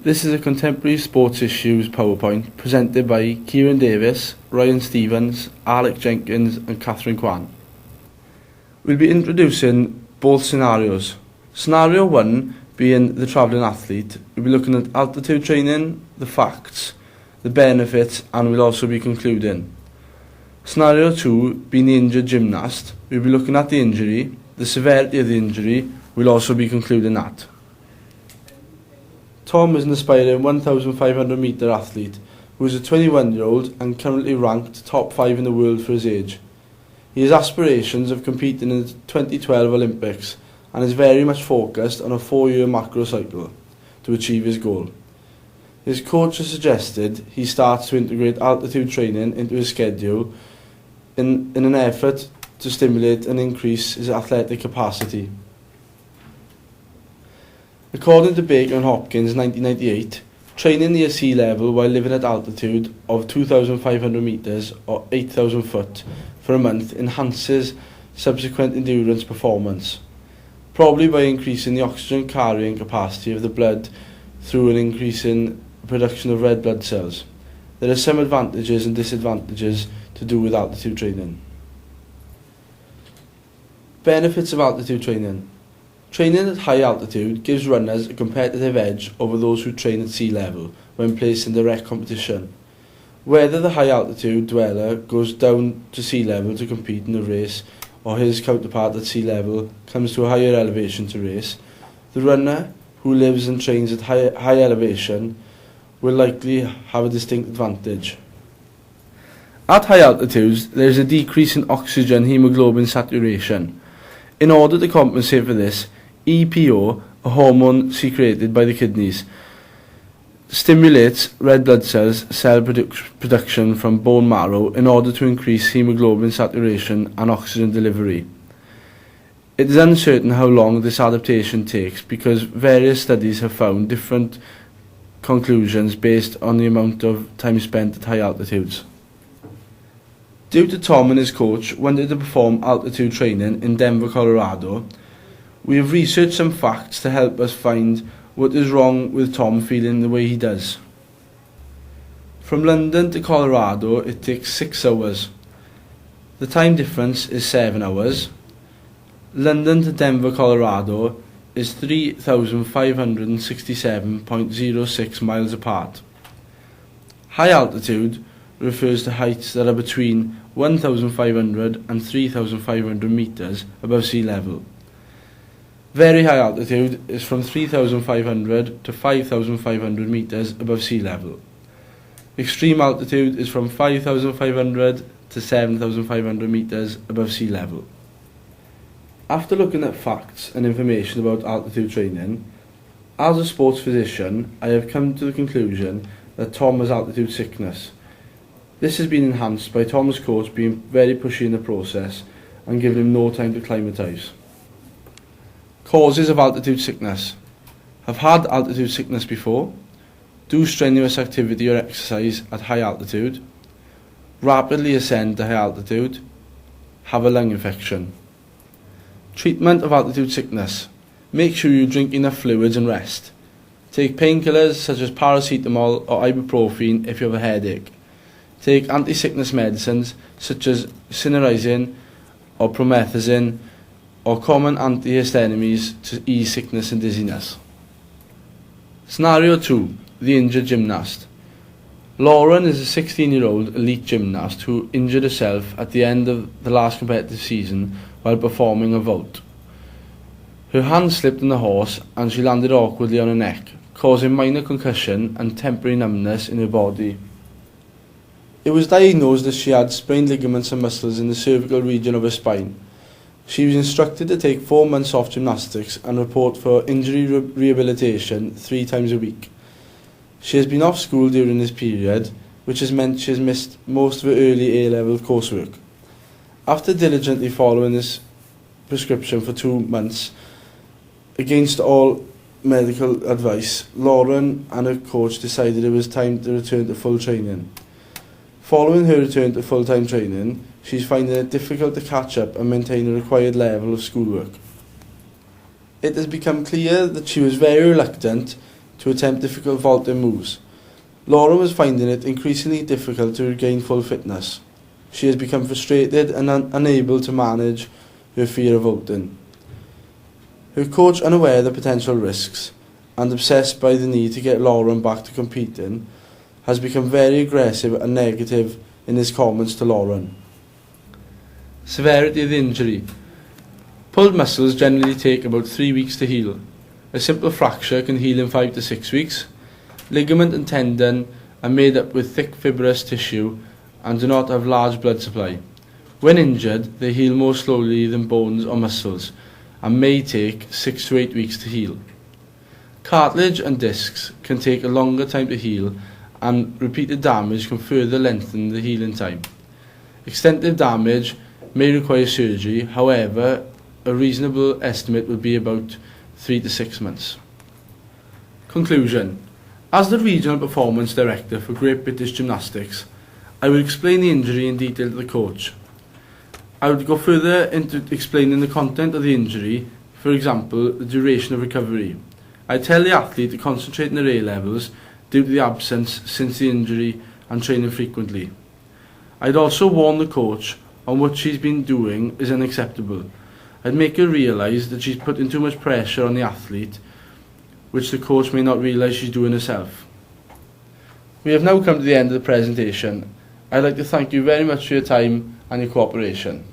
This is a Contemporary Sports Issues PowerPoint presented by Kieran Davis, Ryan Stevens, Alec Jenkins and Catherine Kwan. We'll be introducing both scenarios. Scenario 1 being the travelling athlete. We'll be looking at altitude training, the facts, the benefits, and we'll also be concluding. Scenario 2 being the injured gymnast. We'll be looking at the injury, the severity of the injury. We'll also be concluding that. Tom is an aspiring 1,500 metre athlete who is a 21-year-old and currently ranked top 5 in the world for his age. He has aspirations of competing in the 2012 Olympics and is very much focused on a 4-year macro cycle to achieve his goal. His coach has suggested he starts to integrate altitude training into his schedule in an effort to stimulate and increase his athletic capacity. According to Baker and Hopkins 1998, training near sea level while living at altitude of 2,500 metres or 8,000 foot for a month enhances subsequent endurance performance, probably by increasing the oxygen carrying capacity of the blood through an increase in production of red blood cells. There are some advantages and disadvantages to do with altitude training. Benefits of altitude training. Training at high altitude gives runners a competitive edge over those who train at sea level when placed in direct competition. Whether the high altitude dweller goes down to sea level to compete in a race or his counterpart at sea level comes to a higher elevation to race, the runner who lives and trains at high elevation will likely have a distinct advantage. At high altitudes, there is a decrease in oxygen hemoglobin saturation. In order to compensate for this, EPO, a hormone secreted by the kidneys, stimulates red blood cells cell production from bone marrow in order to increase hemoglobin saturation and oxygen delivery. It is uncertain how long this adaptation takes because various studies have found different conclusions based on the amount of time spent at high altitudes. Due to Tom and his coach wanting to perform altitude training in Denver, Colorado, we have researched some facts to help us find what is wrong with Tom feeling the way he does. From London to Colorado, it takes 6 hours. The time difference is 7 hours. London to Denver, Colorado is 3,567.06 miles apart. High altitude refers to heights that are between 1,500 and 3,500 metres above sea level. Very high altitude is from 3,500 to 5,500 metres above sea level. Extreme altitude is from 5,500 to 7,500 metres above sea level. After looking at facts and information about altitude training, as a sports physician, I have come to the conclusion that Tom has altitude sickness. This has been enhanced by Tom's coach being very pushy in the process and giving him no time to climatise. Causes of altitude sickness. Have had altitude sickness before. Do strenuous activity or exercise at high altitude. Rapidly ascend to high altitude. Have a lung infection. Treatment of altitude sickness. Make sure you drink enough fluids and rest. Take painkillers such as paracetamol or ibuprofen if you have a headache. Take anti-sickness medicines such as cinnarizine or promethazine or common antihistamines to ease sickness and dizziness. Scenario 2. The injured gymnast. Lauren is a 16-year-old elite gymnast who injured herself at the end of the last competitive season while performing a vault. Her hand slipped on the horse and she landed awkwardly on her neck, causing minor concussion and temporary numbness in her body. It was diagnosed that she had sprained ligaments and muscles in the cervical region of her spine. She was instructed to take 4 months off gymnastics and report for injury rehabilitation 3 times a week. She has been off school during this period, which has meant she has missed most of her early A-level coursework. After diligently following this prescription for 2 months, against all medical advice, Lauren and her coach decided it was time to return to full training. Following her return to full-time training, she's finding it difficult to catch up and maintain a required level of schoolwork. It has become clear that she was very reluctant to attempt difficult vaulting moves. Lauren was finding it increasingly difficult to regain full fitness. She has become frustrated and unable to manage her fear of vaulting. Her coach, unaware of the potential risks and obsessed by the need to get Lauren back to competing, has become very aggressive and negative in his comments to Lauren. Severity of the injury. Pulled muscles generally take about 3 weeks to heal. A simple fracture can heal in 5 to 6 weeks. Ligament and tendon are made up with thick fibrous tissue and do not have large blood supply. When injured, they heal more slowly than bones or muscles and may take 6 to 8 weeks to heal. Cartilage and discs can take a longer time to heal, and repeated damage can further lengthen the healing time. Extensive damage may require surgery, however, a reasonable estimate would be about 3 to 6 months. Conclusion. As the Regional Performance Director for Great British Gymnastics, I will explain the injury in detail to the coach. I would go further into explaining the content of the injury, for example, the duration of recovery. I tell the athlete to concentrate on their A levels due to the absence since the injury and training frequently. I'd also warn the coach on what she's been doing is unacceptable. I'd make her realise that she's putting too much pressure on the athlete, which the coach may not realise she's doing herself. We have now come to the end of the presentation. I'd like to thank you very much for your time and your cooperation.